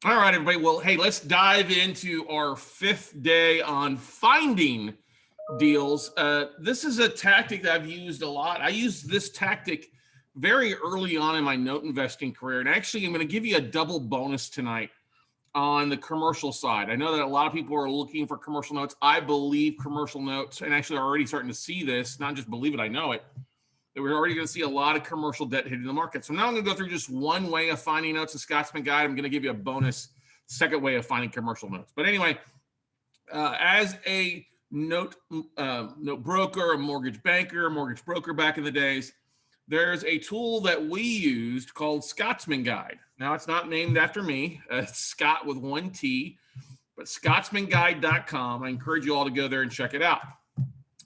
All right, everybody. Well, hey, let's dive into our fifth day on finding deals. This is a tactic that I've used a lot. I used this tactic very early on in my note investing career. And actually, I'm going to give you a double bonus tonight on the commercial side. I know that a lot of people are looking for commercial notes. I believe commercial notes, and actually, are already starting to see this, not just believe it, I know it, that we're already going to see a lot of commercial debt hitting the market. So now I'm going to go through just one way of finding notes, a Scotsman guide. I'm going to give you a bonus second way of finding commercial notes. But anyway, as a note broker, a mortgage banker, a mortgage broker back in the days, there's a tool that we used called Scotsman Guide. Now it's not named after me. It's Scott with one T, but scotsmanguide.com. I encourage you all to go there and check it out.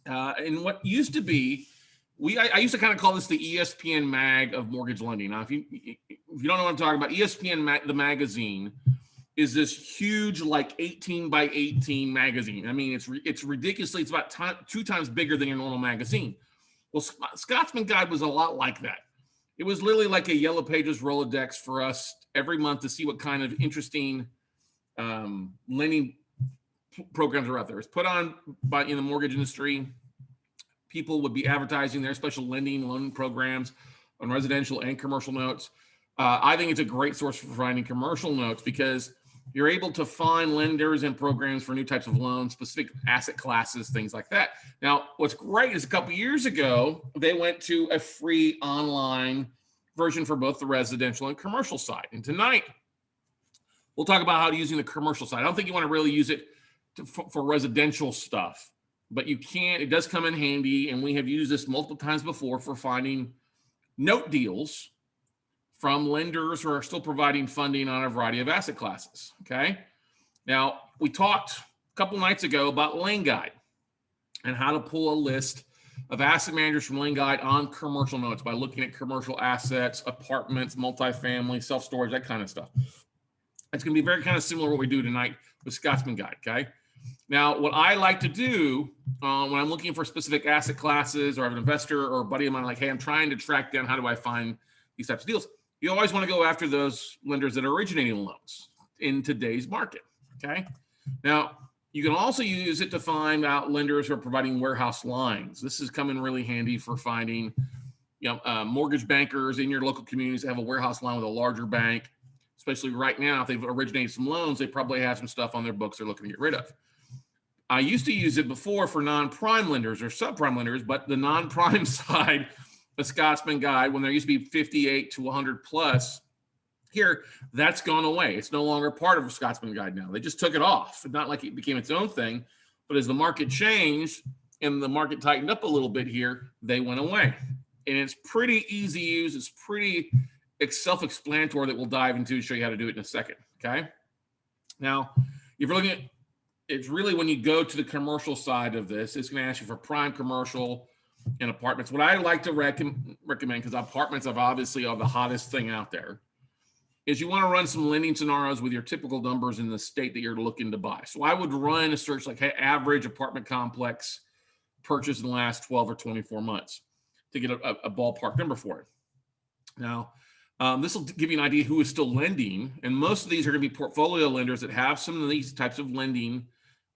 And what used to be, I used to kind of call this the ESPN mag of mortgage lending. Now, if you don't know what I'm talking about, ESPN the magazine is this huge, like 18 by 18 magazine. I mean, it's ridiculously, it's about 2 times bigger than your normal magazine. Well, Scotsman Guide was a lot like that. It was literally like a Yellow Pages Rolodex for us every month to see what kind of interesting lending programs are out there. It's put on by in the mortgage industry. People would be advertising their special lending loan programs on residential and commercial notes. I think it's a great source for finding commercial notes because you're able to find lenders and programs for new types of loans, specific asset classes, things like that. Now, what's great is a couple years ago, they went to a free online version for both the residential and commercial side. And tonight, we'll talk about how to using the commercial side. I don't think you want to really use it for residential stuff, but you can. It does come in handy, and we have used this multiple times before for finding note deals from lenders who are still providing funding on a variety of asset classes, okay? Now, we talked a couple nights ago about Lane Guide and how to pull a list of asset managers from Lane Guide on commercial notes by looking at commercial assets, apartments, multifamily, self-storage, that kind of stuff. It's going to be very kind of similar to what we do tonight with Scotsman Guide, okay? Now, what I like to do when I'm looking for specific asset classes, or I have an investor or a buddy of mine, like, hey, I'm trying to track down how do I find these types of deals. You always want to go after those lenders that are originating loans in today's market, okay? Now, you can also use it to find out lenders who are providing warehouse lines. This is coming really handy for finding mortgage bankers in your local communities that have a warehouse line with a larger bank, especially right now. If they've originated some loans, they probably have some stuff on their books they're looking to get rid of. I used to use it before for non-prime lenders or subprime lenders, but the non-prime side, the Scotsman Guide, when there used to be 58 to 100 plus here, that's gone away. It's no longer part of a Scotsman Guide now. They just took it off. Not like it became its own thing, but as the market changed and the market tightened up a little bit here, they went away. And it's pretty easy to use. It's pretty self-explanatory that we'll dive into and show you how to do it in a second, okay? Now, if you're looking at, it's really when you go to the commercial side of this, it's going to ask you for prime commercial and apartments. What I like to recommend, because apartments are obviously the hottest thing out there, is you want to run some lending scenarios with your typical numbers in the state that you're looking to buy. So I would run a search like, hey, average apartment complex purchased in the last 12 or 24 months to get a ballpark number for it. Now, this will give you an idea who is still lending, and most of these are going to be portfolio lenders that have some of these types of lending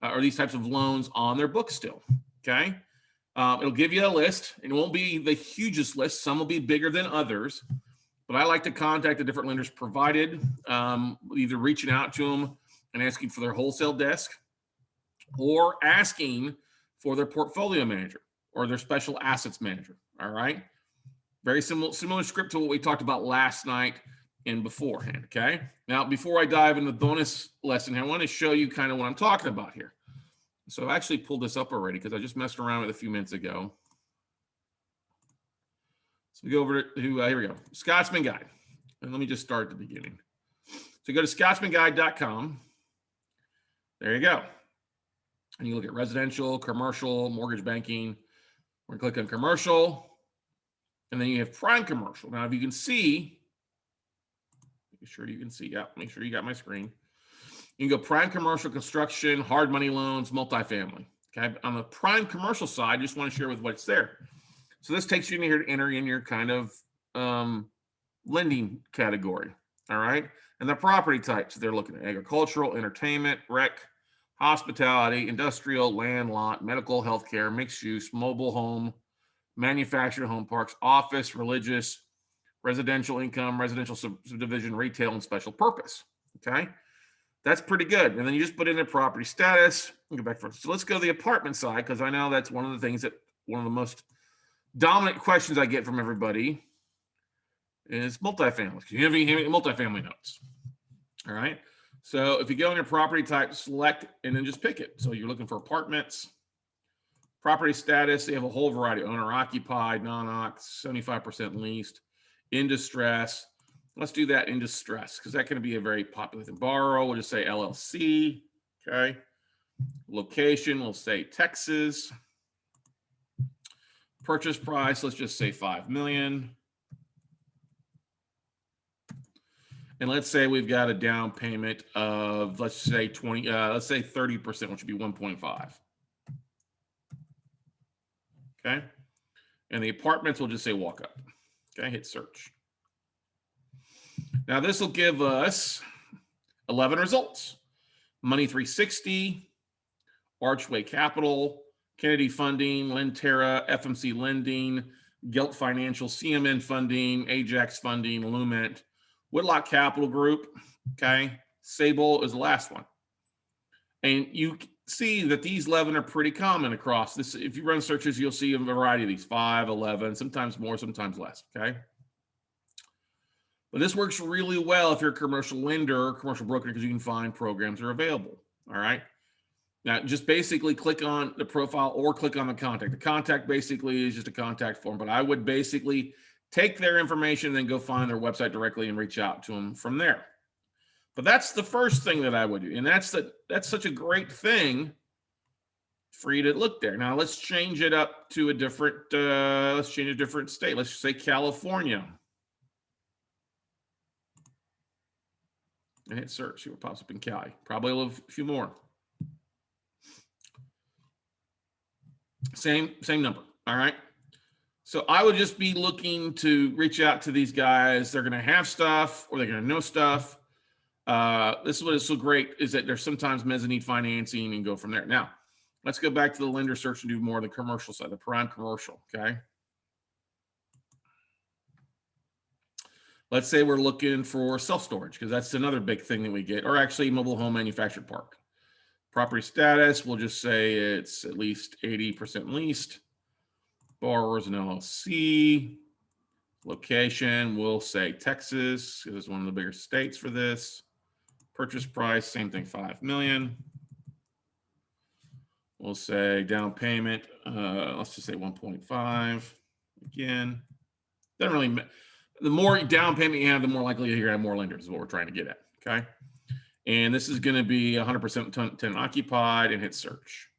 or these types of loans on their books still, okay? It'll give you a list, and it won't be the hugest list. Some will be bigger than others, but I like to contact the different lenders provided, either reaching out to them and asking for their wholesale desk or asking for their portfolio manager or their special assets manager, all right? Very similar script to what we talked about last night and beforehand, okay? Now, before I dive into the bonus lesson, I want to show you kind of what I'm talking about here. So I actually pulled this up already because I just messed around with it a few minutes ago. So we go over to, here we go, Scotsman Guide. And let me just start at the beginning. So go to scotsmanguide.com. There you go. And you look at residential, commercial, mortgage banking. We're going to click on commercial. And then you have prime commercial. Now, if you can see, make sure you can see, yeah, make sure you got my screen. You can go prime commercial, construction, hard money loans, multifamily. Okay, on the prime commercial side, I just want to share with what's there. So this takes you in here to enter in your kind of lending category. All right. And the property types they're looking at: agricultural, entertainment, rec, hospitality, industrial, land lot, medical, healthcare, mixed use, mobile home, manufactured home parks, office, religious, residential income, residential subdivision, retail, and special purpose. Okay, that's pretty good. And then you just put in the property status. Go back first. So let's go to the apartment side, because I know that's one of the things that one of the most dominant questions I get from everybody is multifamily. Can you have any multifamily notes? All right. So if you go in your property type, select and then just pick it. So you're looking for apartments, property status. They have a whole variety: owner occupied, non-occ, 75% leased, in distress. Let's do that in distress, because that can be a very popular thing. Borrow, we'll just say LLC. Okay. Location, we'll say Texas. Purchase price, let's just say $5 million. And let's say we've got a down payment of, let's say 30%, which would be 1.5. Okay. And the apartments, we'll just say walk up. Okay. Hit search. Now this will give us 11 results: Money 360, Archway Capital, Kennedy Funding, Lentera, FMC Lending, Gelt Financial, CMN Funding, Ajax Funding, Lument, Whitlock Capital Group. Okay. Sable is the last one. And you see that these 11 are pretty common across this. If you run searches, you'll see a variety of these: 5, 11, sometimes more, sometimes less. Okay. But this works really well if you're a commercial lender or commercial broker, because you can find programs that are available. All right. Now, just basically click on the profile or click on the contact. The contact basically is just a contact form, but I would basically take their information and then go find their website directly and reach out to them from there. But that's the first thing that I would do. And that's such a great thing for you to look there. Now let's change it up to a different, let's change a different state. Let's say California. And hit search, see what pops up in Cali. Probably a few more. Same number. All right. So I would just be looking to reach out to these guys. They're going to have stuff, or they're going to know stuff. This is what is so great, is that there's sometimes mezzanine financing, and go from there. Now, let's go back to the lender search and do more of the commercial side, the prime commercial. Okay. Let's say we're looking for self-storage, because that's another big thing that we get, or actually mobile home manufactured park. Property status, we'll just say it's at least 80% leased. Borrowers and LLC. Location, we'll say Texas, because it's one of the bigger states for this. Purchase price, same thing, $5 million. We'll say down payment, let's just say 1.5. Again, doesn't really, the more down payment you have, the more likely you're going to have more lenders, is what we're trying to get at. Okay. And this is going to be 100% tenant occupied, and hit search.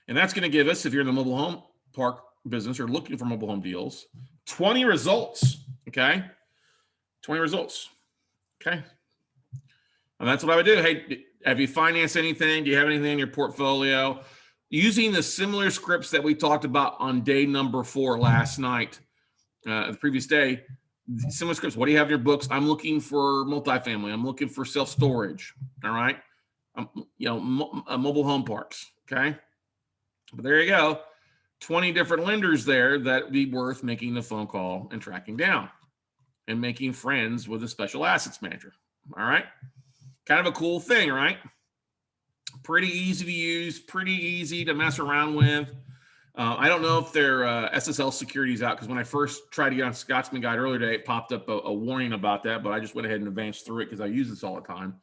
And that's going to give us, if you're in the mobile home park business or looking for mobile home deals, 20 results. Okay. 20 results. Okay. And that's what I would do. Hey, have you financed anything? Do you have anything in your portfolio? Using the similar scripts that we talked about on day number 4 last night, the previous day, similar scripts. What do you have in your books? I'm looking for multifamily. I'm looking for self-storage. All right. Mobile home parks. Okay. But there you go. 20 different lenders there that would be worth making the phone call and tracking down and making friends with a special assets manager. All right. Kind of a cool thing, right? Pretty easy to use, pretty easy to mess around with. I don't know if their SSL security is out, because when I first tried to get on Scotsman Guide earlier today, it popped up a warning about that, but I just went ahead and advanced through it because I use this all the time.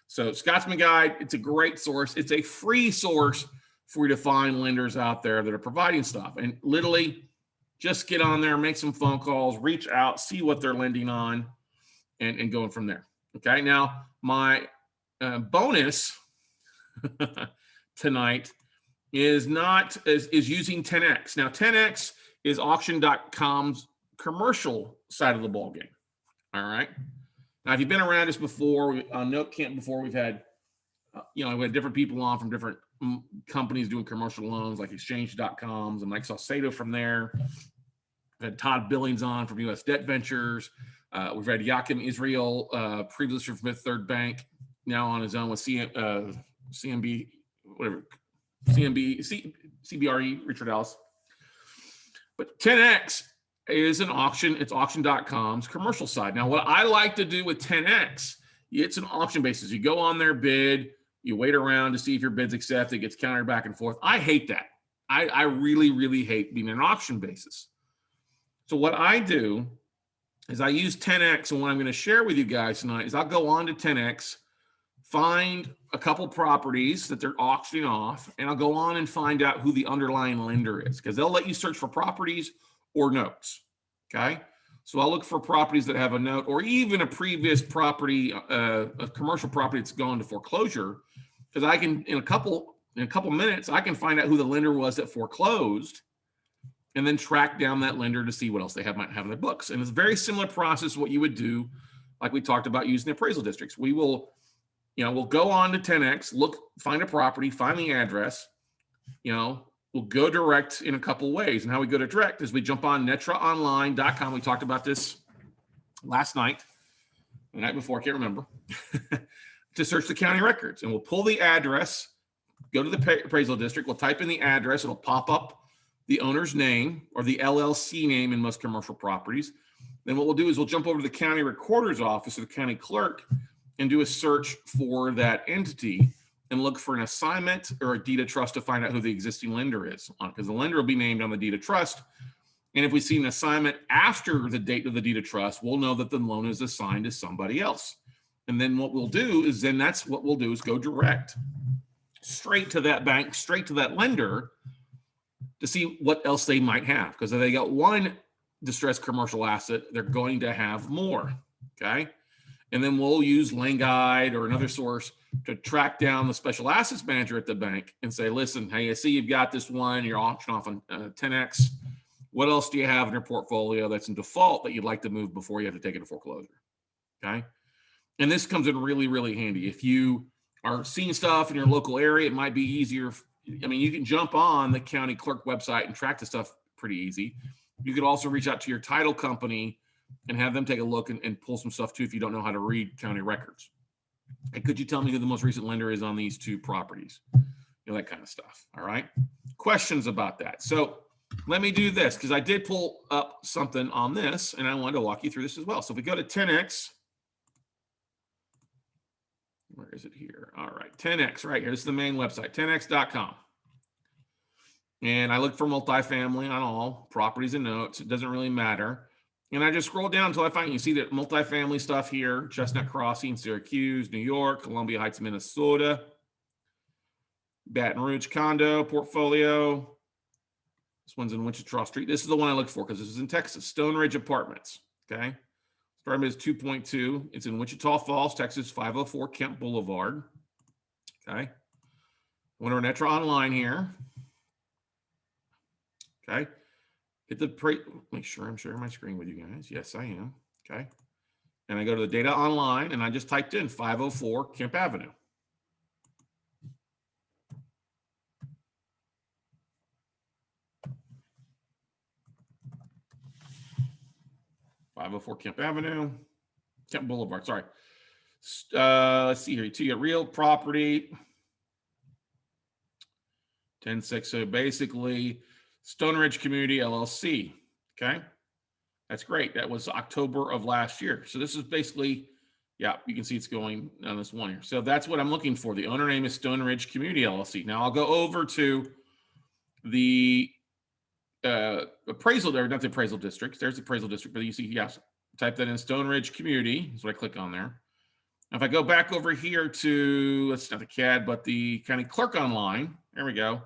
So Scotsman Guide, it's a great source. It's a free source for you to find lenders out there that are providing stuff. And literally just get on there, make some phone calls, reach out, see what they're lending on, and going from there. Okay. Now, my bonus tonight is using 10X. Now, 10X is auction.com's commercial side of the ball game. All right. Now, if you've been around us before, on Note Camp before, we've had, we had different people on from different companies doing commercial loans, like exchange.coms, and Mike Saucedo from there. We've had Todd Billings on from US Debt Ventures. We've had Yakim Israel, previously from Fifth Third Bank, now on his own with CMB, whatever, CBRE, Richard Ellis. But 10X is an auction. It's auction.com's commercial side. Now, what I like to do with 10X, it's an auction basis. You go on their bid, you wait around to see if your bid's accepted, it gets countered back and forth. I hate that. I really, really hate being an auction basis. So what I do is I use 10X, and what I'm going to share with you guys tonight is I'll go on to 10X, find a couple properties that they're auctioning off, and I'll go on and find out who the underlying lender is, because they'll let you search for properties or notes, okay? So I'll look for properties that have a note or even a previous property, a commercial property that's gone to foreclosure, because I can, in a couple minutes, I can find out who the lender was that foreclosed and then track down that lender to see what else they might have in their books. And it's a very similar process to what you would do, like we talked about using the appraisal districts. We will, we'll go on to 10X, look, find a property, find the address, we'll go direct in a couple ways. And how we go to direct is we jump on netraonline.com. We talked about this last night, the night before, I can't remember, to search the county records. And we'll pull the address, go to the appraisal district, we'll type in the address, it'll pop up the owner's name or the LLC name in most commercial properties. Then what we'll do is we'll jump over to the county recorder's office or the county clerk and do a search for that entity and look for an assignment or a deed of trust to find out who the existing lender is on, because the lender will be named on the deed of trust. And if we see an assignment after the date of the deed of trust, we'll know that the loan is assigned to somebody else. And then what we'll do is go direct straight to that bank, straight to that lender to see what else they might have. Because if they got one distressed commercial asset, they're going to have more, okay? And then we'll use Lane Guide or another source to track down the special assets manager at the bank and say, listen, hey, I see you've got this one, you're auctioning off on 10X. What else do you have in your portfolio that's in default that you'd like to move before you have to take it to foreclosure, okay? And this comes in really, really handy. If you are seeing stuff in your local area, it might be easier. You can jump on the county clerk website and track the stuff pretty easy. You could also reach out to your title company and have them take a look and pull some stuff too if you don't know how to read county records. And could you tell me who the most recent lender is on these two properties? That kind of stuff. All right. Questions about that. So let me do this because I did pull up something on this and I wanted to walk you through this as well. So if we go to 10X, where is it here? All right, 10X right here. This is the main website, 10x.com. And I look for multifamily on all properties and notes. It doesn't really matter. And I just scroll down until I find, you see that multifamily stuff here, Chestnut Crossing, Syracuse, New York, Columbia Heights, Minnesota, Baton Rouge condo portfolio. This one's in Wichita Street. This is the one I look for because this is in Texas, Stone Ridge Apartments, okay? Starting is 2.2. It's in Wichita Falls, Texas, 504 Kemp Boulevard. Okay. Went over Netra Online here. Okay. Make sure I'm sharing my screen with you guys. Yes, I am. Okay. And I go to the data online and I just typed in 504 Kemp Avenue. Kemp Avenue, Kemp Boulevard, sorry. Let's see here, you get real property, 10-6, so basically Stone Ridge Community LLC, okay? That's great, that was October of last year. So this is basically, yeah, you can see it's going on this one here. So that's what I'm looking for. The owner name is Stone Ridge Community LLC. Now I'll go over to the appraisal there, not the appraisal district. There's the appraisal district, but you see, yes, type that in Stone Ridge Community. That's what I click on there. Now, if I go back over here to, that's not the CAD, but the county clerk online, there we go.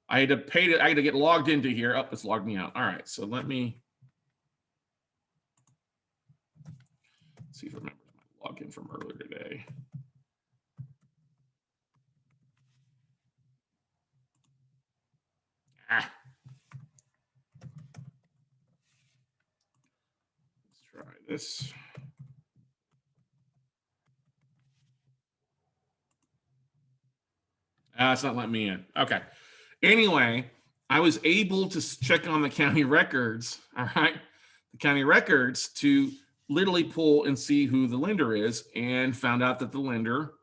I had to pay it, I had to get logged into here. Oh, it's logged me out. All right, so let me see if I remember my login from earlier today. This. It's not letting me in. Okay. Anyway, I was able to check on the county records. All right. The county records to literally pull and see who the lender is, and found out that the lender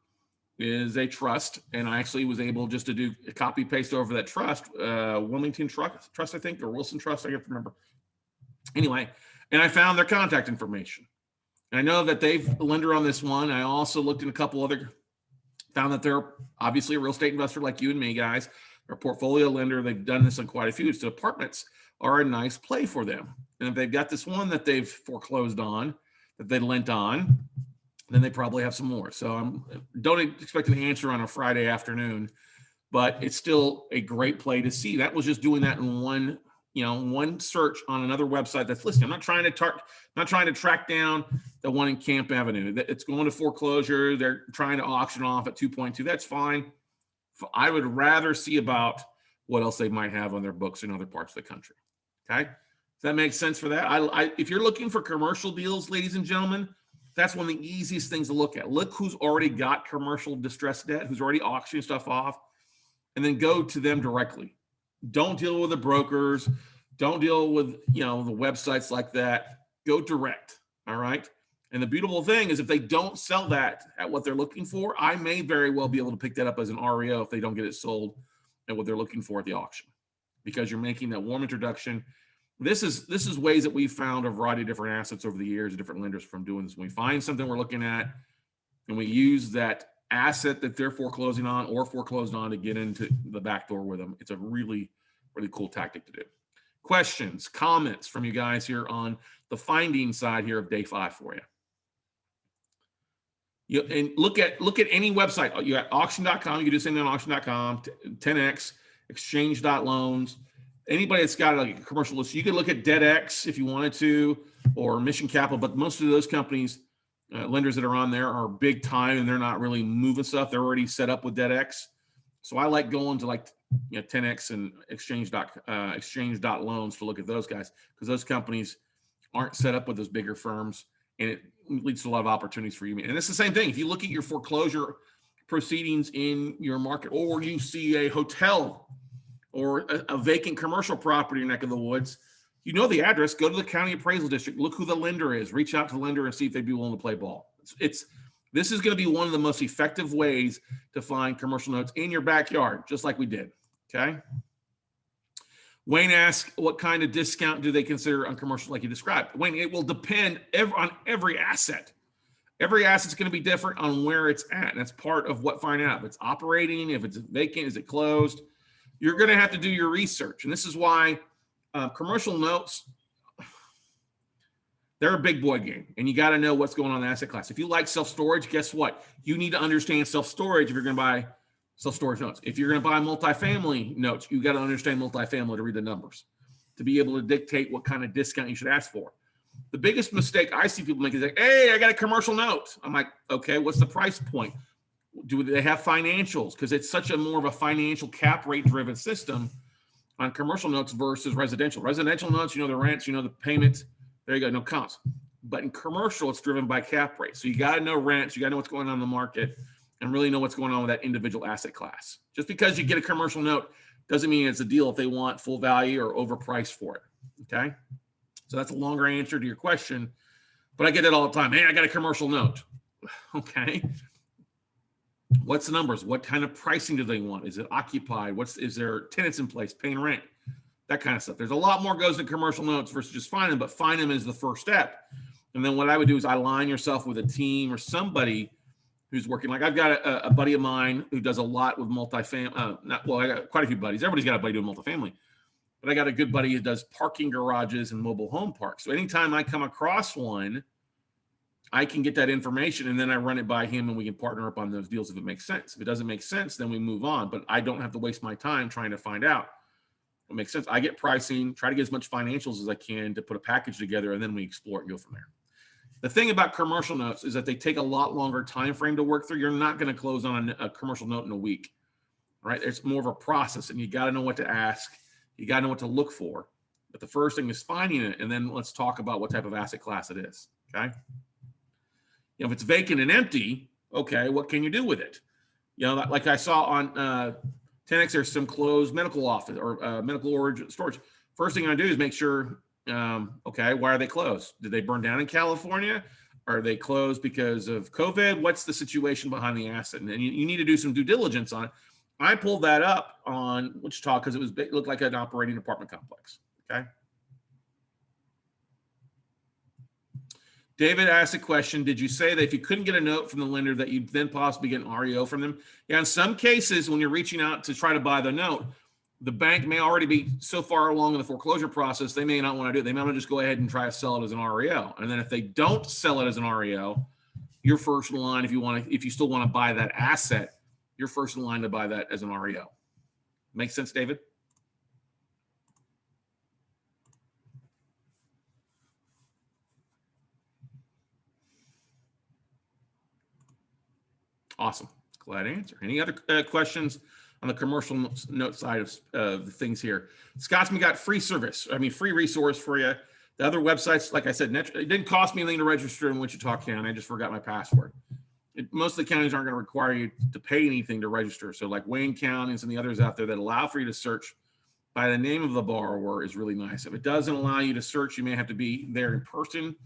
is a trust. And I actually was able just to do a copy paste over that trust, Wilmington Trust, I think, or Wilson Trust, I can't remember. Anyway, and I found their contact information. And I know that they've lender on this one. I also looked in a couple other, found that they're obviously a real estate investor like you and me, guys. They're a portfolio lender. They've done this on quite a few. So apartments are a nice play for them. And if they've got this one that they've foreclosed on, that they lent on, then they probably have some more. So don't expect an answer on a Friday afternoon, but it's still a great play to see. That was just doing that in one search on another website that's listed. I'm not trying to track down the one in Camp Avenue. It's going to foreclosure. They're trying to auction off at 2.2. That's fine. I would rather see about what else they might have on their books in other parts of the country. Okay, does that make sense for that? If you're looking for commercial deals, ladies and gentlemen, that's one of the easiest things to look at. Look who's already got commercial distressed debt, who's already auctioning stuff off, and then go to them directly. Don't deal with the brokers. Don't deal with the websites like that. Go direct. All right. And the beautiful thing is, if they don't sell that at what they're looking for, I may very well be able to pick that up as an REO if they don't get it sold at what they're looking for at the auction, because you're making that warm introduction. This is ways that we've found a variety of different assets over the years, different lenders from doing this. When we find something we're looking at and we use that asset that they're foreclosing on or foreclosed on to get into the back door with them, it's a really, really cool tactic to do. Questions, comments from you guys here on the finding side here of day 5 for you. And look at any website. You got auction.com. You can do something on auction.com, 10x, exchange.loans. Anybody that's got like a commercial list, you could look at DebtX if you wanted to, or Mission Capital. But most of those companies, lenders that are on there, are big time, and they're not really moving stuff. They're already set up with DebtX. So I like going to 10x and exchange.loans to look at those guys, because those companies aren't set up with those bigger firms, and it leads to a lot of opportunities for you. And it's the same thing. If you look at your foreclosure proceedings in your market, or you see a hotel or a vacant commercial property in your neck of the woods, you know the address, go to the county appraisal district, look who the lender is, reach out to the lender and see if they'd be willing to play ball. This is going to be one of the most effective ways to find commercial notes in your backyard, just like we did. Okay. Wayne asked, what kind of discount do they consider on commercial like you described? Wayne, it will depend on every asset. Every asset's going to be different on where it's at. And that's part of what finding out. If it's operating, if it's vacant, is it closed? You're going to have to do your research. And this is why commercial notes, they're a big boy game, and you got to know what's going on in the asset class. If you like self-storage, guess what? You need to understand self-storage if you're going to buy self-storage notes. If you're going to buy multifamily notes, you got to understand multifamily to read the numbers, to be able to dictate what kind of discount you should ask for. The biggest mistake I see people make is like, hey, I got a commercial note. I'm like, okay, what's the price point? Do they have financials? Because it's such a more of a financial cap rate driven system on commercial notes versus residential. Residential notes, the rents, the payments. There you go, no comps. But in commercial, it's driven by cap rate. So you got to know rents, you got to know what's going on in the market, and really know what's going on with that individual asset class. Just because you get a commercial note doesn't mean it's a deal if they want full value or overpriced for it. Okay. So that's a longer answer to your question, but I get it all the time. Hey, I got a commercial note. Okay. What's the numbers? What kind of pricing do they want? Is it occupied? Is there tenants in place, paying rent? That kind of stuff. There's a lot more goes to commercial notes versus just find them, but find them is the first step. And then what I would do is align yourself with a team or somebody who's working. Like I've got a buddy of mine who does a lot with multifamily. I got quite a few buddies. Everybody's got a buddy doing multifamily, but I got a good buddy who does parking garages and mobile home parks. So anytime I come across one, I can get that information and then I run it by him and we can partner up on those deals if it makes sense. If it doesn't make sense, then we move on, but I don't have to waste my time trying to find out what makes sense. I get pricing, try to get as much financials as I can to put a package together, and then we explore it and go from there. The thing about commercial notes is that they take a lot longer time frame to work through. You're not going to close on a commercial note in a week, right? It's more of a process, and you got to know what to ask. You got to know what to look for. But the first thing is finding it, and then let's talk about what type of asset class it is, okay? If it's vacant and empty, okay, what can you do with it? Like I saw on 10X, there's some closed medical office or medical storage. First thing I do is make sure Okay, why are they closed? Did they burn down in California? Are they closed because of COVID? What's the situation behind the asset? And you need to do some due diligence on it. I pulled that up on Wichita because it looked like an operating apartment complex. Okay. David asked a question. Did you say that if you couldn't get a note from the lender that you'd then possibly get an REO from them? Yeah, in some cases, when you're reaching out to try to buy the note, the bank may already be so far along in the foreclosure process, they may not want to do it. They may want to just go ahead and try to sell it as an REO. And then if they don't sell it as an REO, you're first in line if you still want to buy that asset, you're first in line to buy that as an REO. Make sense, David? Awesome. Glad to answer. Any other questions on the commercial note side of the things here? Scotsman got free resource for you. The other websites, like I said, it didn't cost me anything to register in Wichita County. I just forgot my password. Most of the counties aren't going to require you to pay anything to register. So like Wayne County and some of the others out there that allow for you to search by the name of the borrower is really nice. If it doesn't allow you to search, you may have to be there in person,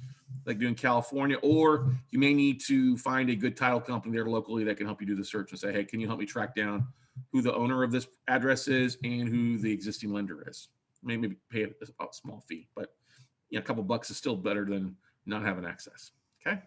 like doing California, or you may need to find a good title company there locally that can help you do the search and say, hey, can you help me track down who the owner of this address is and who the existing lender is? Maybe pay a small fee, but a couple bucks is still better than not having access. Okay.